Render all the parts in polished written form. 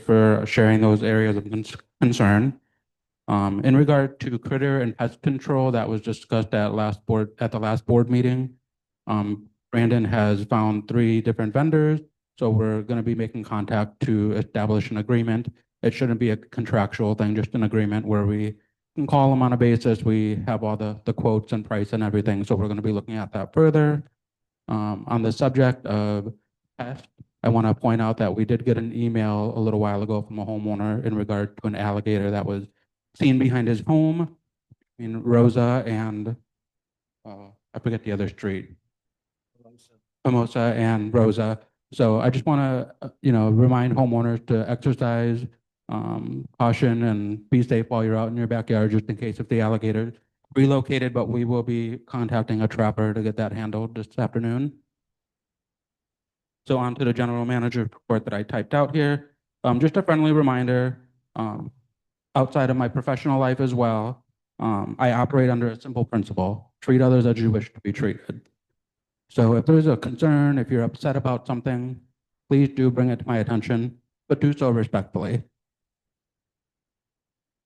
For sharing those areas of concern. In regard to critter and pest control that was discussed at the last board meeting, Brandon has found 3 different vendors. So we're going to be making contact to establish an agreement. It shouldn't be a contractual thing, just an agreement where we can call them on a basis. We have all the quotes and price and everything. So we're going to be looking at that further. On the subject of pest, I want to point out that we did get an email a little while ago from a homeowner in regard to an alligator that was seen behind his home in Rosa and I forget the other street, Mimosa and Rosa. So I just want to, remind homeowners to exercise caution and be safe while you're out in your backyard, just in case if the alligator relocated, but we will be contacting a trapper to get that handled this afternoon. So on to the general manager report that I typed out here. Just a friendly reminder, outside of my professional life as well, I operate under a simple principle: treat others as you wish to be treated. So if there's a concern, if you're upset about something, please do bring it to my attention, but do so respectfully.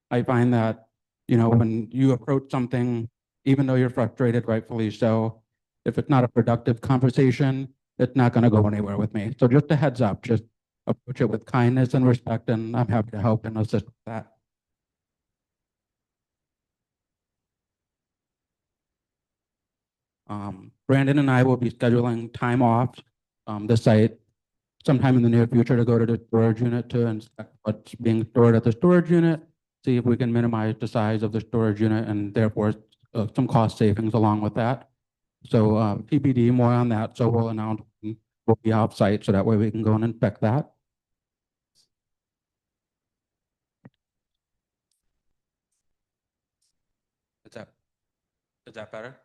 I find that, when you approach something, even though you're frustrated, rightfully so, if it's not a productive conversation, it's not going to go anywhere with me. So just a heads up, just approach it with kindness and respect, and I'm happy to help and assist with that. Brandon and I will be scheduling time off the site sometime in the near future to go to the storage unit to inspect what's being stored at the storage unit, see if we can minimize the size of the storage unit and therefore some cost savings along with that. So PPD, more on that. So we'll announce we'll be off site so that way we can go and inspect that. Is that better?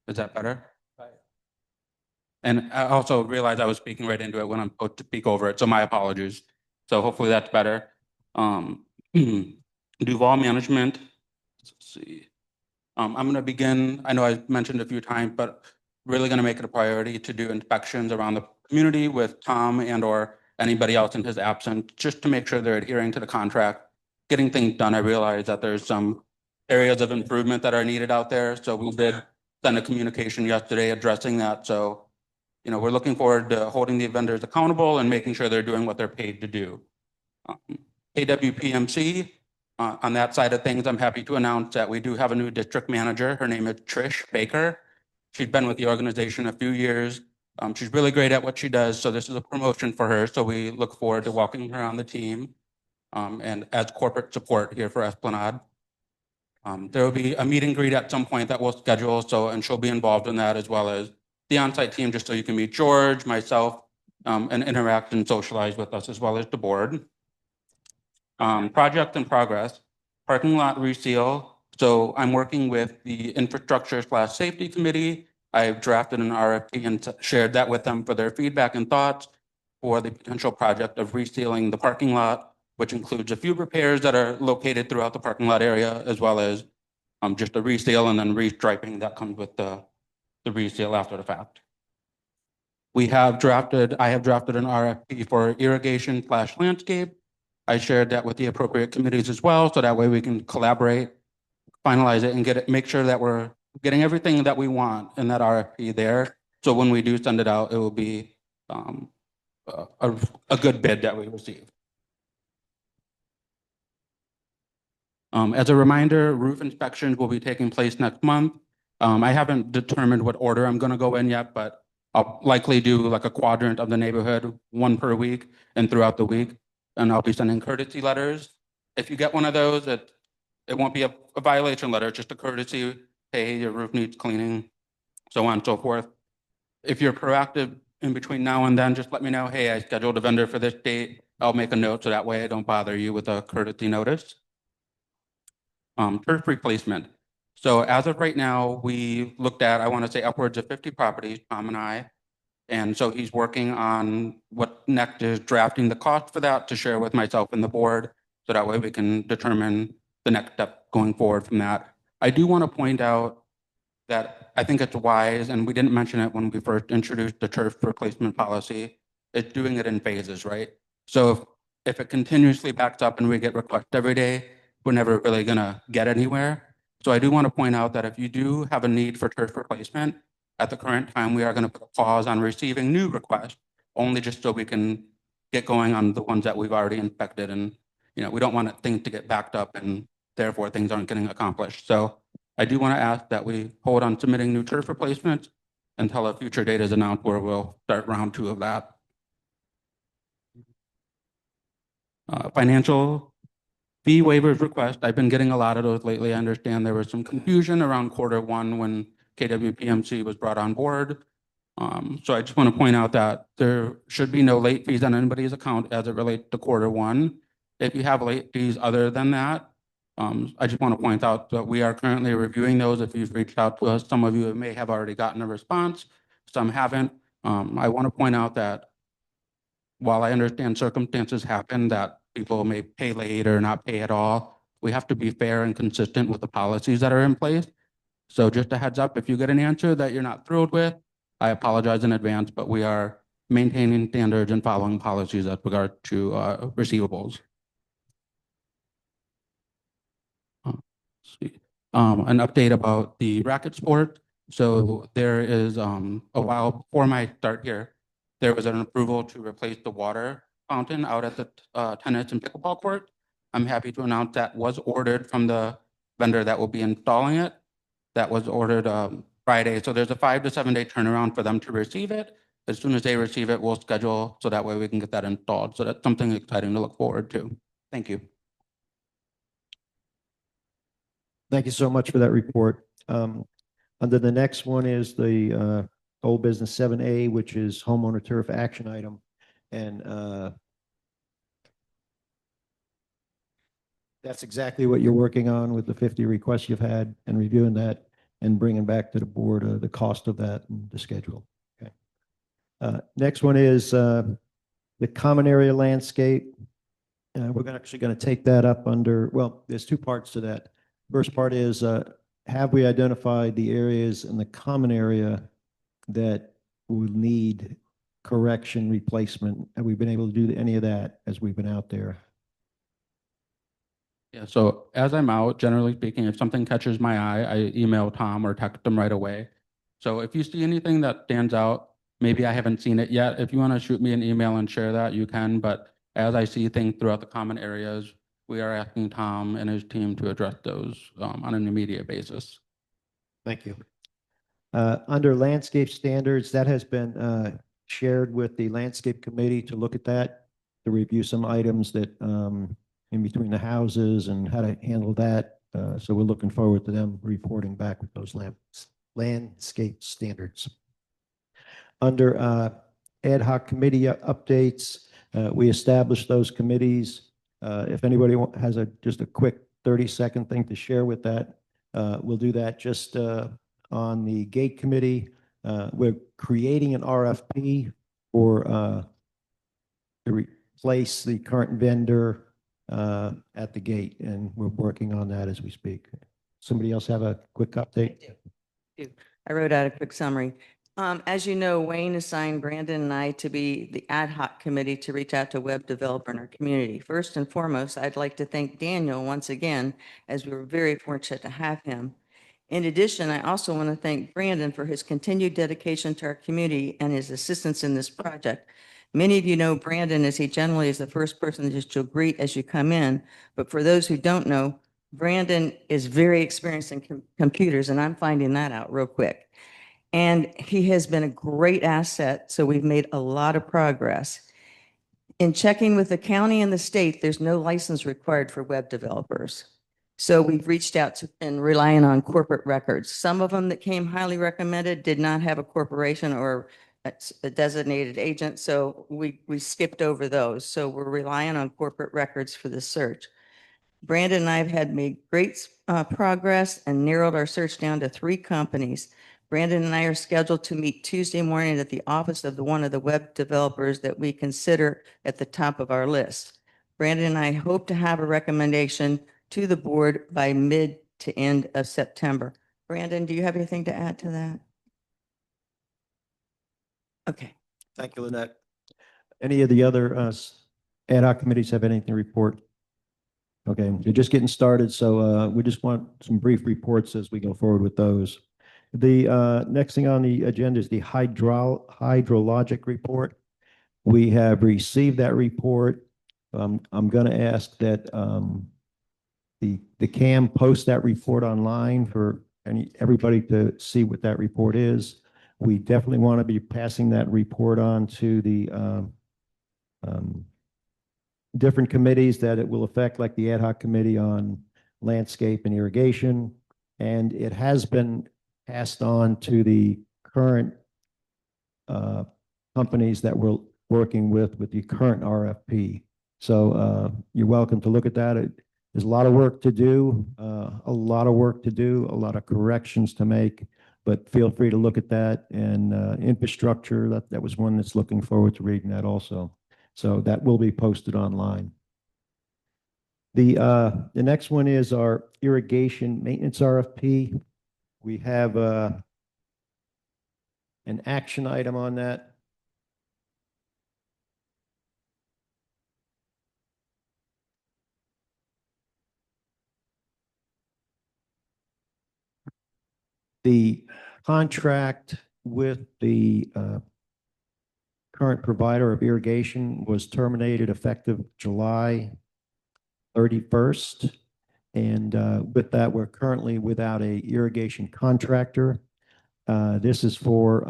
Is that better? And I also realized I was speaking right into it when I'm supposed to speak over it, so my apologies. So hopefully that's better. Duval management, let's see. I'm going to begin, I know I mentioned a few times, but really going to make it a priority to do inspections around the community with Tom and or anybody else in his absence, just to make sure they're adhering to the contract, getting things done. I realize that there's some areas of improvement that are needed out there. So we did send a communication yesterday addressing that. So, we're looking forward to holding the vendors accountable and making sure they're doing what they're paid to do. AWPMC, on that side of things, I'm happy to announce that we do have a new district manager. Her name is Trish Baker. She's been with the organization a few years. She's really great at what she does, so this is a promotion for her. So we look forward to welcoming her on the team and as corporate support here for Esplanade. There will be a meet and greet at some point that we'll schedule, and she'll be involved in that as well as the on-site team, just so you can meet George, myself, and interact and socialize with us as well as the board. Project in progress, parking lot reseal. So I'm working with the infrastructure/safety committee. I've drafted an RFP and shared that with them for their feedback and thoughts for the potential project of resealing the parking lot, which includes a few repairs that are located throughout the parking lot area, as well as just a reseal and then restriping that comes with the reseal after the fact. I have drafted an RFP for irrigation/landscape. I shared that with the appropriate committees as well, so that way we can collaborate, finalize it, and make sure that we're getting everything that we want in that RFP there. So when we do send it out, it will be a good bid that we receive. As a reminder, roof inspections will be taking place next month. I haven't determined what order I'm gonna go in yet, but I'll likely do like a quadrant of the neighborhood, one per week and throughout the week. And I'll be sending courtesy letters. If you get one of those, it won't be a violation letter, it's just a courtesy, hey, your roof needs cleaning, so on and so forth. If you're proactive in between now and then, just let me know, hey, I scheduled a vendor for this date. I'll make a note so that way I don't bother you with a courtesy notice. Turf replacement. So as of right now, we looked at, I want to say upwards of 50 properties, Tom and I. And so he's working on what next is drafting the cost for that to share with myself and the board. So that way we can determine the next step going forward from that. I do want to point out that I think it's wise, and we didn't mention it when we first introduced the turf replacement policy, is doing it in phases, right? So if it continuously backs up and we get requests every day, we're never really gonna get anywhere. So I do want to point out that if you do have a need for turf replacement, at the current time, we are gonna put a pause on receiving new requests, only just so we can get going on the ones that we've already inspected. And, we don't want things to get backed up and therefore things aren't getting accomplished. So I do want to ask that we hold on submitting new turf replacements until a future date is announced where we'll start round 2 of that. Financial fee waivers request. I've been getting a lot of those lately. I understand there was some confusion around Q1 when KWPMC was brought on board. So I just want to point out that there should be no late fees on anybody's account as it relates to Q1. If you have late fees other than that, I just want to point out that we are currently reviewing those. If you've reached out to us, some of you may have already gotten a response, some haven't. I want to point out that while I understand circumstances happen that people may pay late or not pay at all, we have to be fair and consistent with the policies that are in place. So just a heads up, if you get an answer that you're not thrilled with, I apologize in advance, but we are maintaining standards and following policies with regard to receivables. An update about the racket sport. So there is a while before my start here, there was an approval to replace the water fountain out at the tennis and pickleball court. I'm happy to announce that was ordered from the vendor that will be installing it. That was ordered Friday. So there's a 5 to 7 day turnaround for them to receive it. As soon as they receive it, we'll schedule so that way we can get that installed. So that's something exciting to look forward to. Thank you. Thank you so much for that report. Under the next one is the old business 7A, which is homeowner turf action item. And that's exactly what you're working on with the 50 requests you've had and reviewing that and bringing back to the board the cost of that and the schedule. Okay. Next one is the common area landscape. We're actually going to take that up under, well, there's 2 parts to that. First part is, have we identified the areas in the common area that will need correction, replacement? Have we been able to do any of that as we've been out there? Yeah, so as I'm out, generally speaking, if something catches my eye, I email Tom or text him right away. So if you see anything that stands out, maybe I haven't seen it yet. If you want to shoot me an email and share that, you can. But as I see things throughout the common areas, we are asking Tom and his team to address those on an immediate basis. Thank you. Under landscape standards, that has been shared with the landscape committee to look at that, to review some items that in between the houses and how to handle that. So we're looking forward to them reporting back with those landscape standards. Under ad hoc committee updates, we established those committees. If anybody has just a quick 30-second thing to share with that, we'll do that just on the gate committee. We're creating an RFP for to replace the current vendor at the gate, and we're working on that as we speak. Somebody else have a quick update? I wrote out a quick summary. As you know, Wayne assigned Brandon and I to be the ad hoc committee to reach out to web developer in our community. First and foremost, I'd like to thank Daniel once again, as we were very fortunate to have him. In addition, I also want to thank Brandon for his continued dedication to our community and his assistance in this project. Many of you know Brandon, as he generally is the first person that you'll greet as you come in. But for those who don't know, Brandon is very experienced in computers, and I'm finding that out real quick. And he has been a great asset, so we've made a lot of progress. In checking with the county and the state, there's no license required for web developers. So we've reached out to and relying on corporate records. Some of them that came highly recommended did not have a corporation or a designated agent, so we skipped over those. So we're relying on corporate records for the search. Brandon and I have had made great progress and narrowed our search down to 3 companies. Brandon and I are scheduled to meet Tuesday morning at the office of one of the web developers that we consider at the top of our list. Brandon and I hope to have a recommendation to the board by mid to end of September. Brandon, do you have anything to add to that? Okay. Thank you, Lynette. Any of the other ad hoc committees have anything to report? Okay, you're just getting started, so we just want some brief reports as we go forward with those. The next thing on the agenda is the hydrologic report. We have received that report. I'm going to ask that the CAM post that report online for everybody to see what that report is. We definitely want to be passing that report on to the different committees that it will affect, like the ad hoc committee on landscape and irrigation. And it has been passed on to the current companies that we're working with the current RFP. So you're welcome to look at that. There's a lot of work to do, a lot of corrections to make, but feel free to look at that. And infrastructure, that was one that's looking forward to reading that also. So that will be posted online. The next one is our irrigation maintenance RFP. We have an action item on that. The contract with the current provider of irrigation was terminated effective July 31st. And with that, we're currently without a irrigation contractor. This is for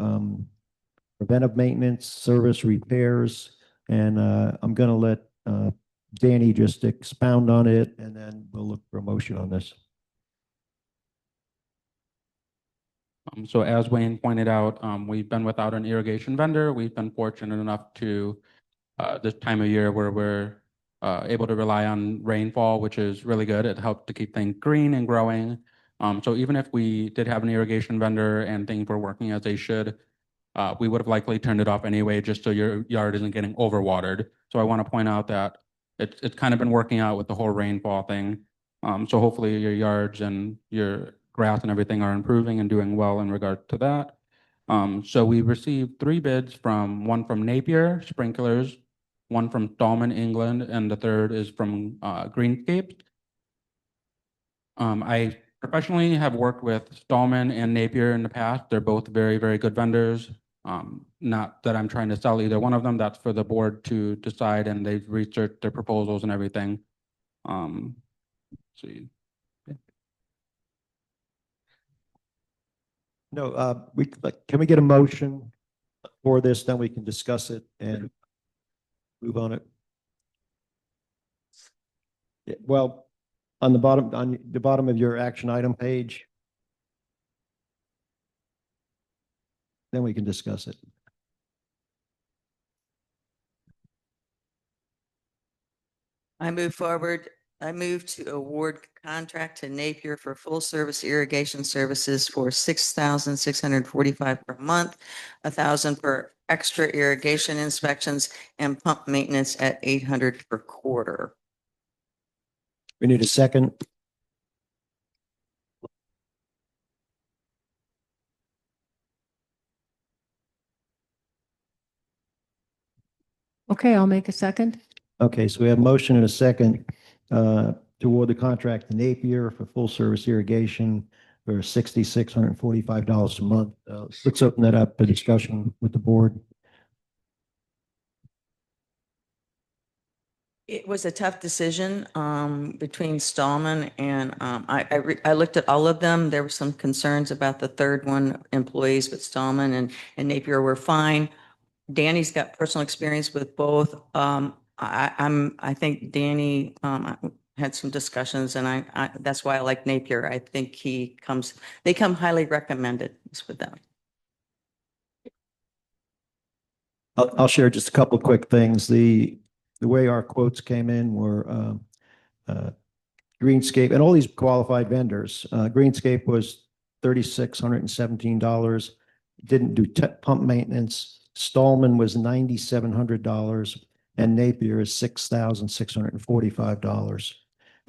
preventive maintenance, service repairs, and I'm going to let Danny just expound on it, and then we'll look for a motion on this. So as Wayne pointed out, we've been without an irrigation vendor. We've been fortunate enough to this time of year where we're able to rely on rainfall, which is really good. It helps to keep things green and growing. So even if we did have an irrigation vendor and things were working as they should, we would have likely turned it off anyway, just so your yard isn't getting overwatered. So I want to point out that it's kind of been working out with the whole rainfall thing. So hopefully your yards and your grass and everything are improving and doing well in regard to that. So we received 3 bids one from Napier Sprinklers, one from Stallman, England, and the third is from Greenscape. I professionally have worked with Stallman and Napier in the past. They're both very, very good vendors. Not that I'm trying to sell either one of them. That's for the board to decide, and they've researched their proposals and everything. Let's see. No, can we get a motion for this? Then we can discuss it and move on it. Yeah, well, on the bottom of your action item page, then we can discuss it. I move to award contract to Napier for full service irrigation services for $6,645 per month, $1,000 per extra irrigation inspections and pump maintenance at $800 per quarter. We need a second. Okay, I'll make a second. Okay, so we have a motion and a second to award the contract to Napier for full service irrigation for $6,645 a month. Let's open that up for discussion with the board. It was a tough decision between Stallman and I looked at all of them. There were some concerns about the third one, employees, but Stallman and Napier were fine. Danny's got personal experience with both. I think Danny had some discussions and that's why I like Napier. I think they come highly recommended with them. I'll share just a couple of quick things. The way our quotes came in were Greenscape and all these qualified vendors. Greenscape was $3,617. Didn't do pump maintenance. Stallman was $9,700 and Napier is $6,645.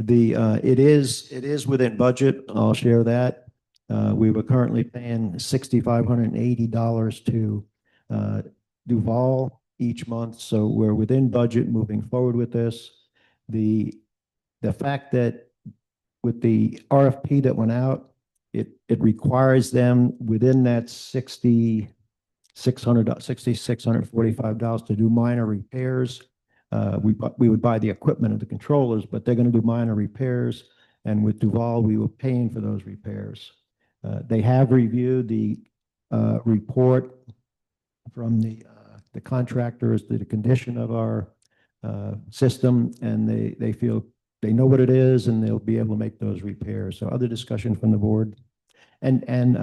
It is within budget. I'll share that. We were currently paying $6,580 to Duval each month, so we're within budget moving forward with this. The fact that with the RFP that went out, it requires them within that $6,645 to do minor repairs. We would buy the equipment of the controllers, but they're going to do minor repairs. And with Duval, we were paying for those repairs. They have reviewed the report from the contractors to the condition of our system, and they feel they know what it is and they'll be able to make those repairs. So other discussion from the board. And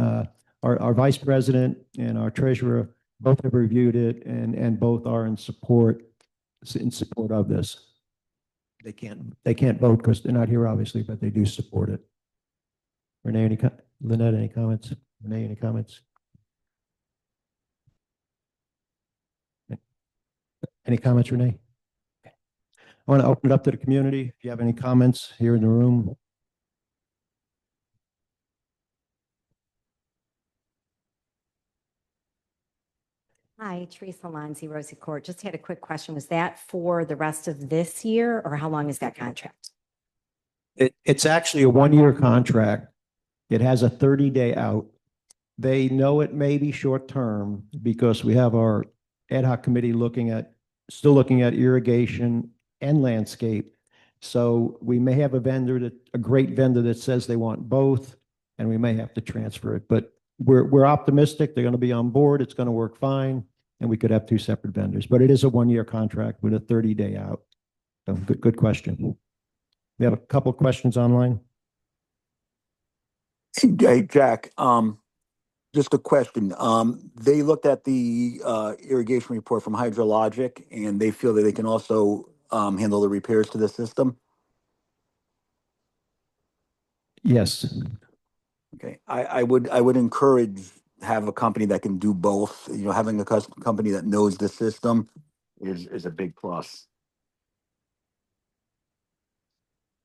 our vice president and our treasurer both have reviewed it and both are in support of this. They can't vote because they're not here, obviously, but they do support it. Lynette, any comments? Renee, any comments? Any comments, Renee? I want to open it up to the community. If you have any comments here in the room. Hi, Teresa Lonzi, Rosie Court. Just had a quick question. Was that for the rest of this year or how long is that contract? It's actually a one-year contract. It has a 30-day out. They know it may be short-term because we have our ad hoc committee still looking at irrigation and landscape. So we may have a great vendor that says they want both, and we may have to transfer it. But we're optimistic they're going to be on board. It's going to work fine, and we could have two separate vendors. But it is a one-year contract with a 30-day out. So good question. We have a couple of questions online. Hey, Jack, just a question. They looked at the irrigation report from Hydrologic, and they feel that they can also handle the repairs to the system. Yes. Okay, I would encourage have a company that can do both. You know, having a company that knows the system is a big plus.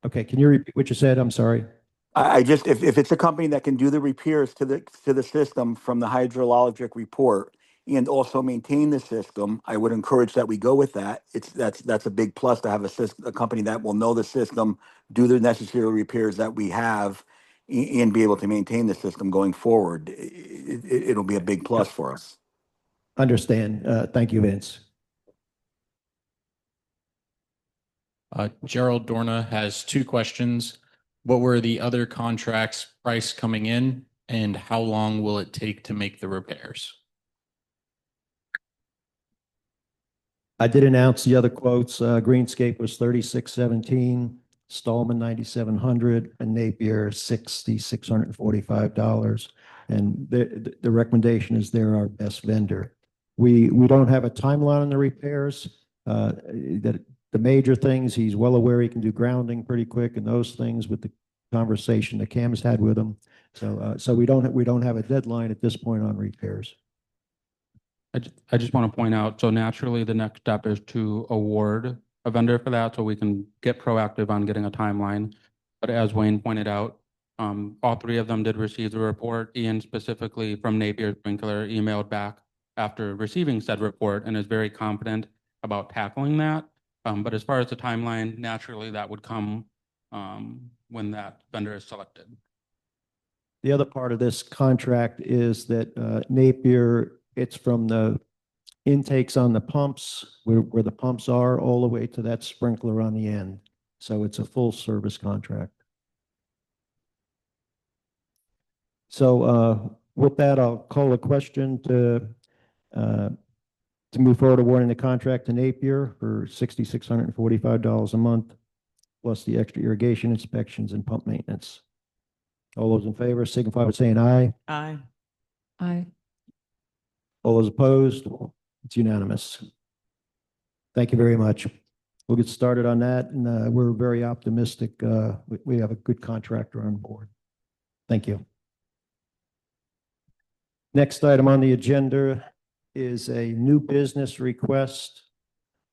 Okay, can you repeat what you said? I'm sorry. I just if it's a company that can do the repairs to the system from the hydrologic report and also maintain the system, I would encourage that we go with that. That's a big plus to have a company that will know the system, do the necessary repairs that we have, and be able to maintain the system going forward. It'll be a big plus for us. Understand. Thank you, Vince. Gerald Dorna has two questions. What were the other contracts price coming in? And how long will it take to make the repairs? I did announce the other quotes. Greenscape was 3617, Stallman 9,700, and Napier $6,645. And the recommendation is they're our best vendor. We don't have a timeline on the repairs. The major things, he's well aware he can do grounding pretty quick and those things with the conversation that Cam's had with him. So we don't have a deadline at this point on repairs. I just want to point out, so naturally, the next step is to award a vendor for that, so we can get proactive on getting a timeline. But as Wayne pointed out, all three of them did receive the report. Ian specifically from Napier Sprinkler emailed back after receiving said report and is very confident about tackling that. But as far as the timeline, naturally, that would come when that vendor is selected. The other part of this contract is that Napier, it's from the intakes on the pumps, where the pumps are, all the way to that sprinkler on the end. So it's a full service contract. So with that, I'll call a question to move forward awarding the contract to Napier for $6,645 a month, plus the extra irrigation inspections and pump maintenance. All those in favor signify by saying aye. Aye. Aye. All those opposed? It's unanimous. Thank you very much. We'll get started on that, and we're very optimistic. We have a good contractor on board. Thank you. Next item on the agenda is a new business request.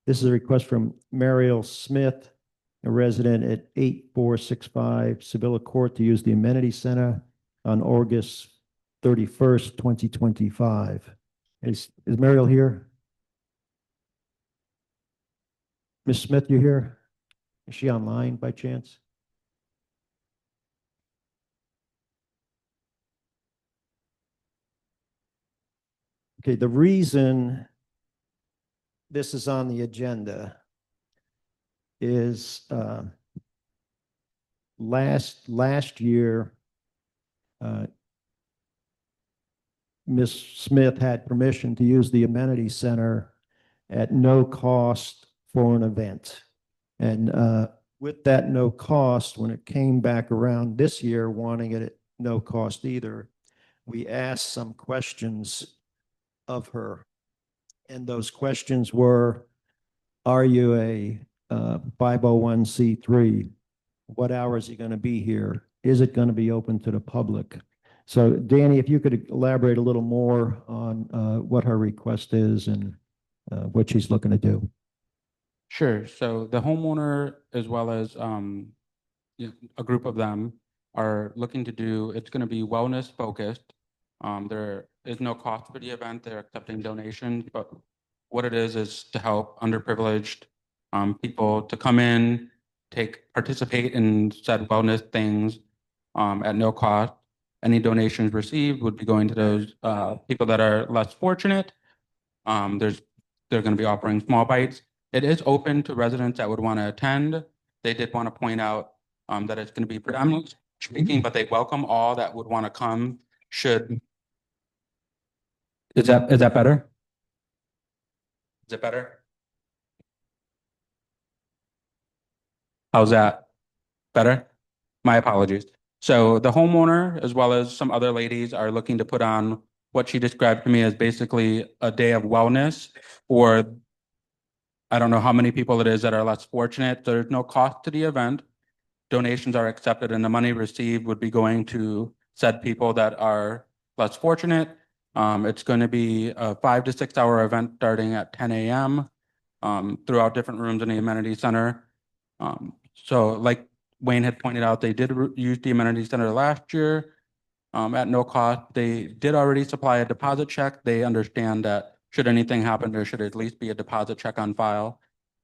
This is a request from Mariel Smith, a resident at 8465 Sevilla Court, to use the amenity center on August 31st, 2025. Is Mariel here? Ms. Smith, you here? Is she online by chance? Okay, the reason this is on the agenda is last year, Ms. Smith had permission to use the amenity center at no cost for an event. And with that no cost, when it came back around this year, wanting it at no cost either, we asked some questions of her. And those questions were, are you a 501c3? What hours are you going to be here? Is it going to be open to the public? So Danny, if you could elaborate a little more on what her request is and what she's looking to do. Sure. So the homeowner, as well as a group of them, are looking to do, it's going to be wellness focused. There is no cost for the event. They're accepting donations, but what it is to help underprivileged people to come in, participate in said wellness things at no cost. Any donations received would be going to those people that are less fortunate. They're going to be offering small bites. It is open to residents that would want to attend. They did want to point out that it's going to be predominantly speaking, but they welcome all that would want to come. Is that better? Is it better? How's that? Better? My apologies. So the homeowner, as well as some other ladies, are looking to put on what she described to me as basically a day of wellness, or I don't know how many people it is that are less fortunate. There's no cost to the event. Donations are accepted, and the money received would be going to said people that are less fortunate. It's going to be a 5 to 6 hour event starting at 10 a.m. Throughout different rooms in the amenity center. So like Wayne had pointed out, they did use the amenity center last year at no cost. They did already supply a deposit check. They understand that should anything happen, there should at least be a deposit check on file.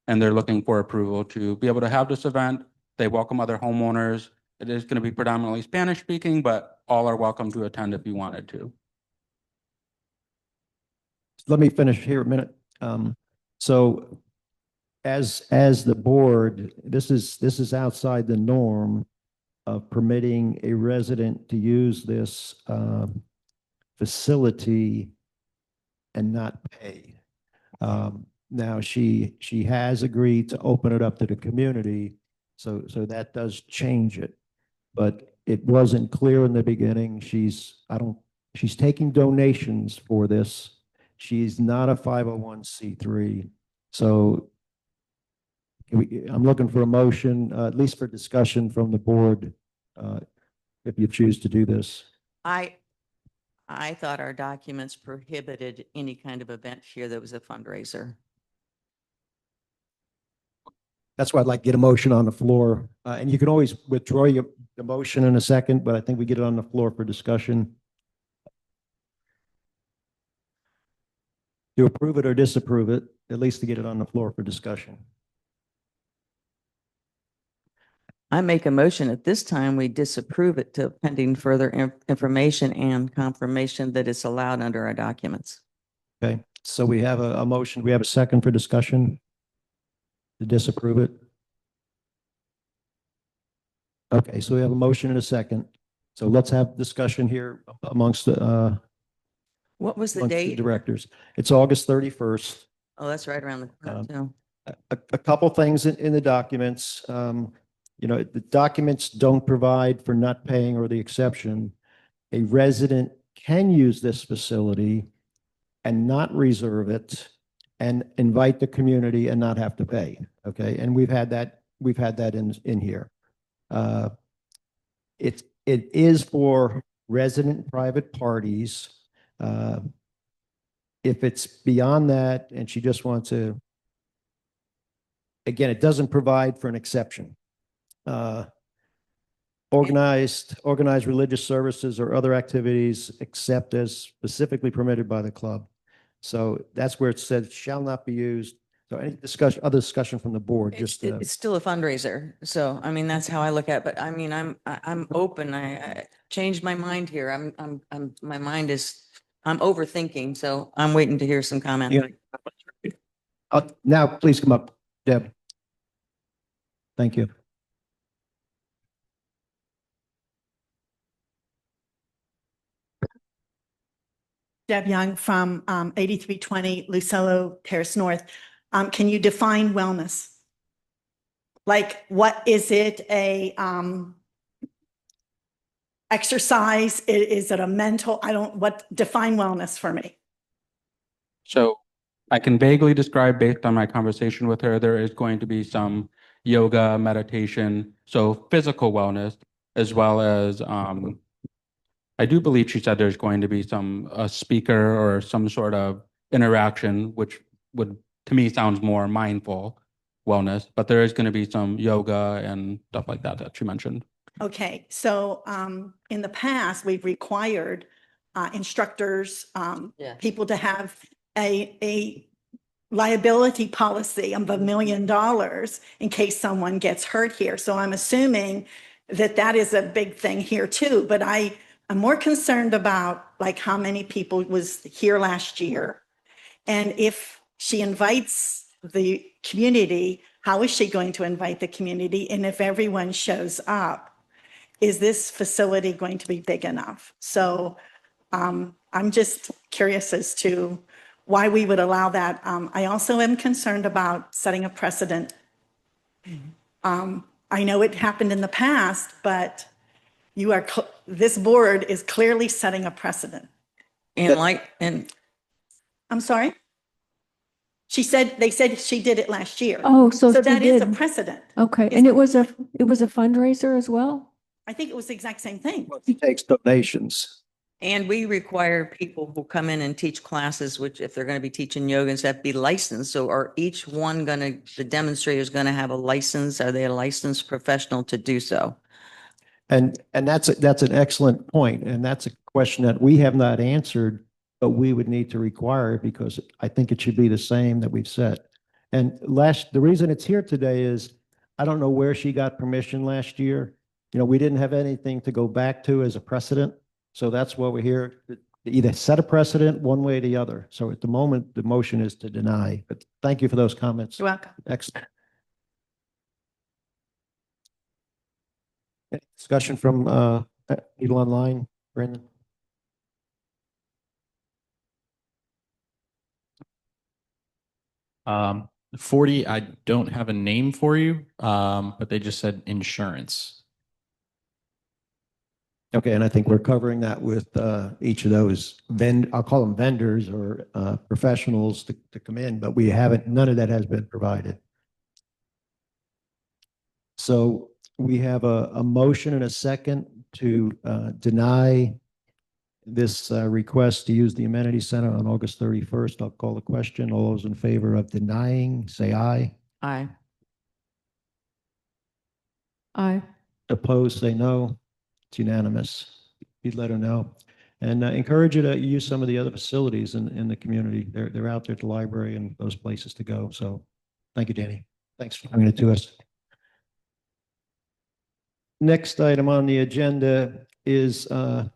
And they're looking for approval to be able to have this event. They welcome other homeowners. It is going to be predominantly Spanish speaking, but all are welcome to attend if you wanted to. Let me finish here a minute. So as the board, this is outside the norm. of permitting a resident to use this facility and not pay. Now, she has agreed to open it up to the community, so that does change it. But it wasn't clear in the beginning. She's taking donations for this. She's not a 501c3. So I'm looking for a motion, at least for discussion from the board, if you choose to do this. I thought our documents prohibited any kind of event here that was a fundraiser. That's why I'd like to get a motion on the floor. And you can always withdraw the motion in a second, but I think we get it on the floor for discussion. To approve it or disapprove it, at least to get it on the floor for discussion. I make a motion at this time, we disapprove it till pending further information and confirmation that it's allowed under our documents. Okay, so we have a motion. We have a second for discussion to disapprove it. Okay, so we have a motion and a second. So let's have discussion here amongst the What was the amongst the date? directors. It's August 31st. Oh, that's right around the corner too. A couple things in the documents. The documents don't provide for not paying or the exception. A resident can use this facility and not reserve it and invite the community and not have to pay. Okay, and we've had that in here. It is for resident private parties. If it's beyond that and she just wants to, again, it doesn't provide for an exception. Organized religious services or other activities except as specifically permitted by the club. So that's where it says shall not be used. So any other discussion from the board, just. It's still a fundraiser. So, I mean, that's how I look at it. But I mean, I'm open. I changed my mind here. My mind is, I'm overthinking. So I'm waiting to hear some comment. Now, please come up, Deb. Thank you. Deb Young from 8320 Lucello Terrace North. Can you define wellness? Like, what is it? Exercise? Is it a mental? Define wellness for me. So I can vaguely describe based on my conversation with her, there is going to be some yoga, meditation, so physical wellness, as well as I do believe she said there's going to be a speaker or some sort of interaction, which would, to me, sounds more mindful wellness, but there is going to be some yoga and stuff like that she mentioned. Okay, so in the past, we've required instructors, people to have a liability policy of $1 million in case someone gets hurt here. So I'm assuming that is a big thing here too, but I'm more concerned about like how many people was here last year. And if she invites the community, how is she going to invite the community? And if everyone shows up, is this facility going to be big enough? So I'm just curious as to why we would allow that. I also am concerned about setting a precedent. I know it happened in the past, but this board is clearly setting a precedent. And I'm sorry? They said she did it last year. Oh, so she that is a did. precedent. Okay, and it was a fundraiser as well? I think it was the exact same thing. She takes donations. And we require people who come in and teach classes, which if they're going to be teaching yoga and stuff, be licensed. So are each one the demonstrators going to have a license? Are they a licensed professional to do so? And that's an excellent point. And that's a question that we have not answered, but we would need to require it because I think it should be the same that we've set. And the reason it's here today is I don't know where she got permission last year. We didn't have anything to go back to as a precedent. So that's why we're here, to either set a precedent one way or the other. So at the moment, the motion is to deny, but thank you for those comments. You're welcome. Excellent. Discussion from people online, Brandon? Um, 40, I don't have a name for you, but they just said insurance. Okay, and I think we're covering that with each of those I'll call them vendors or professionals to come in, but we haven't, none of that has been provided. So we have a motion and a second to deny this request to use the amenity center on August 31st. I'll call the question. All those in favor of denying, say aye. Aye. Aye. Opposed, say no. It's unanimous. You'd let her know. And encourage you to use some of the other facilities in the community. They're out there at the library and those places to go. So thank you, Danny. Thanks for bringing it to us. Next item on the agenda is an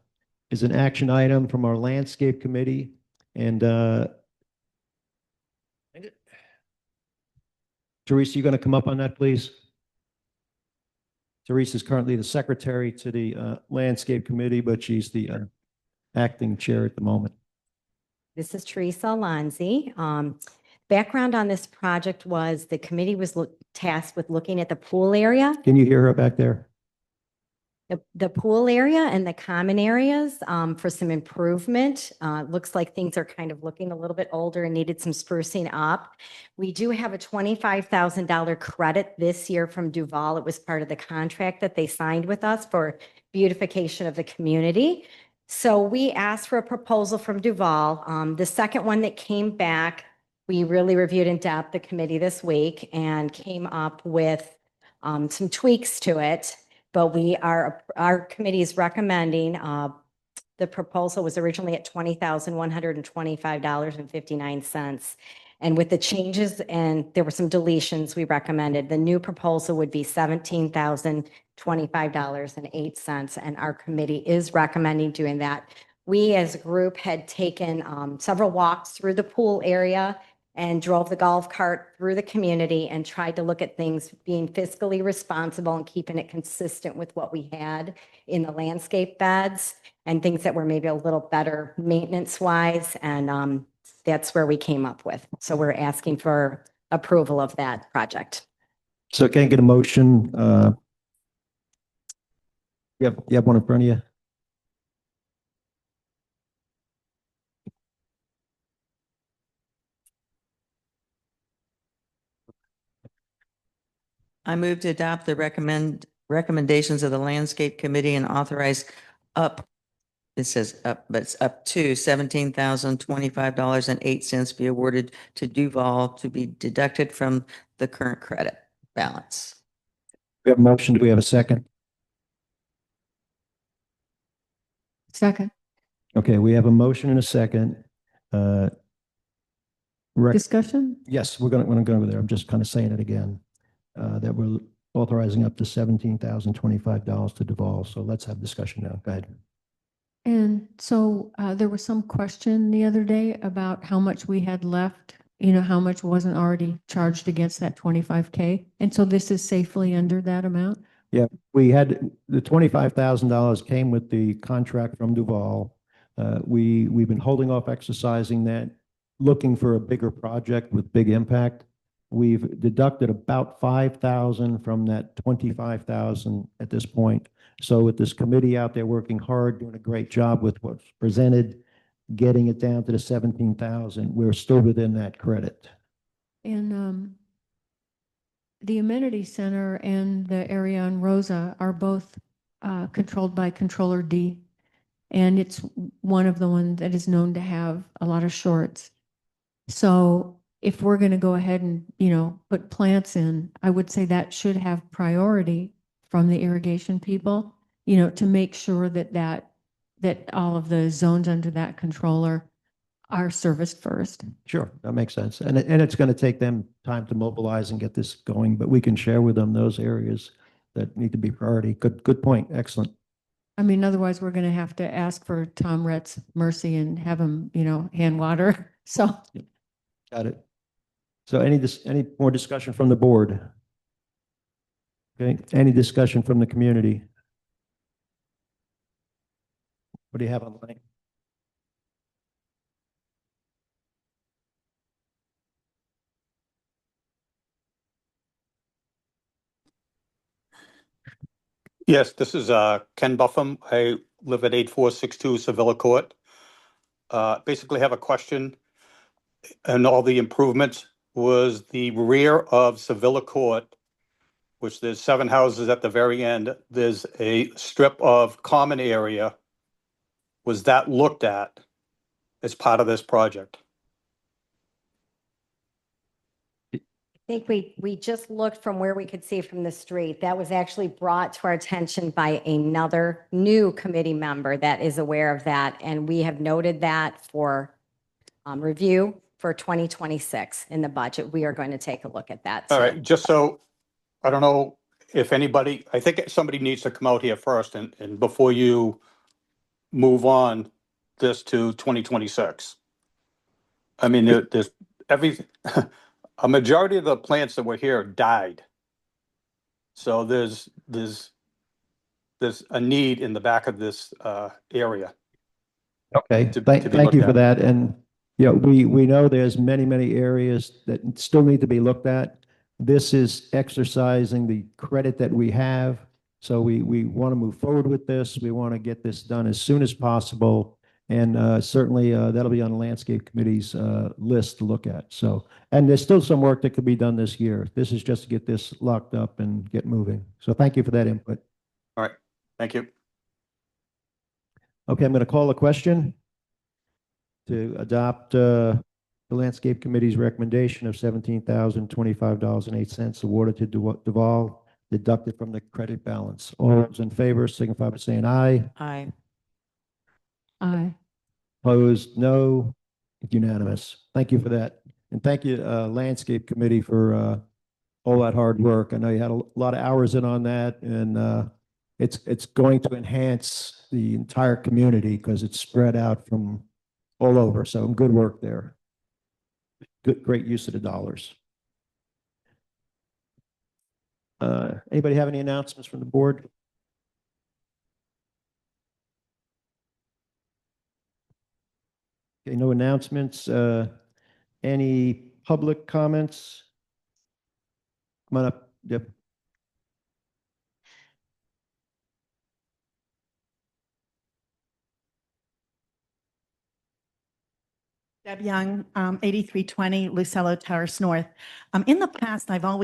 action item from our landscape committee. And Teresa, you going to come up on that, please? Teresa is currently the secretary to the landscape committee, but she's the acting chair at the moment. This is Teresa Alonzi. Background on this project was the committee was tasked with looking at the pool area. Can you hear her back there? The pool area and the common areas for some improvement. Looks like things are kind of looking a little bit older and needed some sprucing up. We do have a $25,000 credit this year from Duval. It was part of the contract that they signed with us for beautification of the community. So we asked for a proposal from Duval. The second one that came back, we really reviewed in depth the committee this week and came up with some tweaks to it. But our committee is recommending, the proposal was originally at $20,125.59. And with the changes, and there were some deletions we recommended, the new proposal would be $17,025.08. And our committee is recommending doing that. We as a group had taken several walks through the pool area and drove the golf cart through the community and tried to look at things being fiscally responsible and keeping it consistent with what we had in the landscape beds and things that were maybe a little better maintenance wise. And that's where we came up with. So we're asking for approval of that project. So can I get a motion? You have one in front of you? I move to adopt the recommendations of the Landscape Committee and authorize up, it says up, but it's up to $17,025.08 be awarded to Duval to be deducted from the current credit balance. We have a motion. Do we have a second? Second. Okay, we have a motion and a second. Discussion? Yes, we're going to go over there. I'm just kind of saying it again. That we're authorizing up to $17,025 to Duval. So let's have discussion now. Go ahead. And so there was some question the other day about how much we had left, how much wasn't already charged against that 25K. And so this is safely under that amount? Yeah, we had the $25,000 came with the contract from Duval. We've been holding off exercising that, looking for a bigger project with big impact. We've deducted about 5,000 from that 25,000 at this point. So with this committee out there working hard, doing a great job with what's presented, getting it down to the 17,000, we're still within that credit. And the amenity center and the area on Rosa are both controlled by Controller D. And it's one of the ones that is known to have a lot of shorts. So if we're going to go ahead and, put plants in, I would say that should have priority from the irrigation people, to make sure that all of the zones under that controller are serviced first. Sure, that makes sense. And it's going to take them time to mobilize and get this going, but we can share with them those areas that need to be priority. Good point. Excellent. I mean, otherwise we're going to have to ask for Tom Rhett's mercy and have him, hand water. So. Got it. So any more discussion from the board? Okay, any discussion from the community? What do you have online? Yes, this is Ken Buffum. I live at 8462 Sevilla Court. Basically have a question. And all the improvements was the rear of Sevilla Court, which there's 7 houses at the very end. There's a strip of common area. Was that looked at as part of this project? I think we just looked from where we could see from the street. That was actually brought to our attention by another new committee member that is aware of that. And we have noted that for review for 2026 in the budget. We are going to take a look at that All too. right, just so, I don't know if anybody, I think somebody needs to come out here first and before you move on this to 2026. I mean, there's a majority of the plants that were here died. So there's a need in the back of this area. Okay, to thank be you looked for at. that. And, yeah, we know there's many areas that still need to be looked at. This is exercising the credit that we have. So we want to move forward with this. We want to get this done as soon as possible. And certainly that'll be on the landscape committee's list to look at. So, and there's still some work that could be done this year. This is just to get this locked up and get moving. So thank you for that input. All right, thank you. Okay, I'm going to call a question to adopt the landscape committee's recommendation of $17,025.08 awarded to Duval, deducted from the credit balance. All those in favor signify by saying aye. Aye. Aye. Opposed, no. Unanimous. Thank you for that. And thank you, landscape committee, for all that hard work. I know you had a lot of hours in on that, and it's going to enhance the entire community because it's spread out from all over. So good work there. Good, great use of the dollars. Anybody have any announcements from the board? Okay, no announcements. Any public comments? Come on up. Yep. Deb Young, 8320 Lucello Terrace North. In the past, I've always